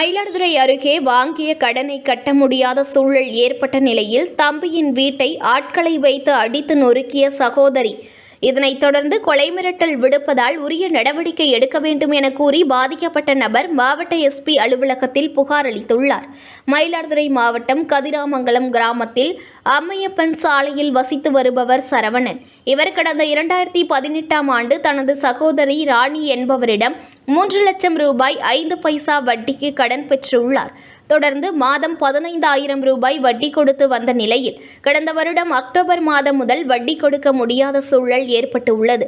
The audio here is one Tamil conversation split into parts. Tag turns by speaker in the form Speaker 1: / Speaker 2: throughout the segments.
Speaker 1: மயிலாடுதுறை அருகே வாங்கிய கடனை கட்ட முடியாத சூழல் ஏற்பட்ட நிலையில் தம்பியின் வீட்டை ஆட்களை வைத்து அடித்து நொறுக்கிய சகோதரி. இதனைத் தொடர்ந்து கொலை மிரட்டல் விடுப்பதால் உரிய நடவடிக்கை எடுக்க வேண்டும் என கூறி பாதிக்கப்பட்ட நபர் மாவட்ட எஸ்பி அலுவலகத்தில் புகார் அளித்துள்ளார். மயிலாடுதுறை மாவட்டம் கதிராமங்கலம் கிராமத்தில் அம்மையப்பன் சாலையில் வசித்து வருபவர் சரவணன். இவர் கடந்த 2018ஆம் ஆண்டு தனது சகோதரி ராணி என்பவரிடம் 3 லட்சம் ரூபாய் 5 பைசா வட்டிக்கு கடன் பெற்றுள்ளார். தொடர்ந்து மாதம் 15,000 ரூபாய் வட்டி கொடுத்து வந்த நிலையில் கடந்த வருடம் அக்டோபர் மாதம் முதல் வட்டி கொடுக்க முடியாத சூழல் ஏற்பட்டுள்ளது.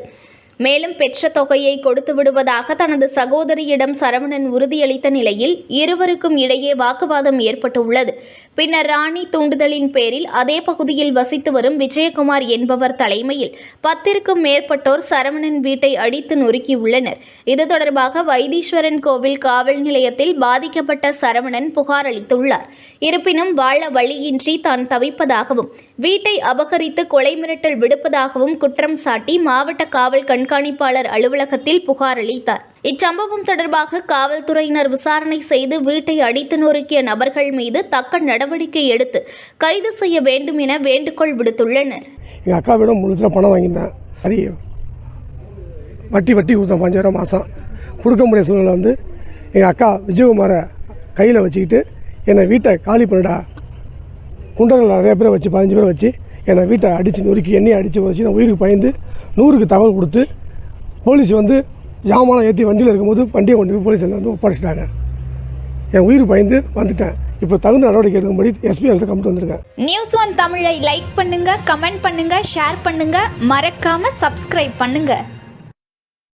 Speaker 1: மேலும் பெற்ற தொகையை கொடுத்து விடுவதாக தனது சகோதரியிடம் சரவணன் உறுதியளித்த நிலையில் இருவருக்கும் இடையே வாக்குவாதம் ஏற்பட்டுள்ளது. பின்னர் ராணி தூண்டுதலின் பேரில் அதே பகுதியில் வசித்து வரும் விஜயகுமார் என்பவர் தலைமையில் 10க்கும் மேற்பட்டோர் சரவணன் வீட்டை அடித்து நொறுக்கியுள்ளனர். இது தொடர்பாக வைத்தீஸ்வரன் கோவில் காவல் நிலையத்தில் பாதிக்கப்பட்ட சரவணன் புகார் அளித்துள்ளார். இருப்பினும் வாழ வழியின்றி தான் தவிப்பதாகவும் வீட்டை அபகரித்து கொலை மிரட்டல் விடுப்பதாகவும் குற்றம் சாட்டி மாவட்ட காவல் கண்காணிப்பாளர் அலுவலகத்தில் புகார் அளித்தார். இச்சம்பவம் தொடர்பாக காவல்துறையினர் விசாரணை செய்து வீட்டை அடித்து நொறுக்கிய நபர்கள் மீது தக்க நடவடிக்கை எடுத்து கைது செய்ய வேண்டும் என வேண்டுகோள் விடுத்துள்ளனர்.
Speaker 2: எங்கள் அக்காவிடம் 3 லட்சம் பணம் வாங்கியிருந்தேன். சரி, வட்டி கொடுத்தேன் 5,000 மாதம். கொடுக்க முடியாத சூழ்நிலை வந்து எங்கள் அக்கா விஜயகுமாரை கையில் வச்சுக்கிட்டு என்னை வீட்டை காலி பண்ணிடா, குண்டர்கள் நிறைய பேரை வச்சு 15 பேரை வச்சு என்னை வீட்டை அடித்து நொறுக்கி எண்ணெயை அடித்து வச்சு நான் உயிருக்கு பயந்து 100க்கு தகவல் கொடுத்து போலீஸ் வந்து ஜாமானம் ஏற்றி வண்டியில் இருக்கும்போது வண்டியை கொண்டு போய் போலீஸில் வந்து ஒப்படைச்சிட்டாங்க. என் உயிருக்கு பயந்து வந்துட்டேன். இப்போ தகுந்த நடவடிக்கை எடுக்கும்படி எஸ்பி ஆஃபீஸில் கமிட்டு வந்திருக்கேன்.
Speaker 1: நியூஸ் 1 தமிழை லைக் பண்ணுங்க, கமெண்ட் பண்ணுங்க, ஷேர் பண்ணுங்க, மறக்காம சப்ஸ்கிரைப் பண்ணுங்க.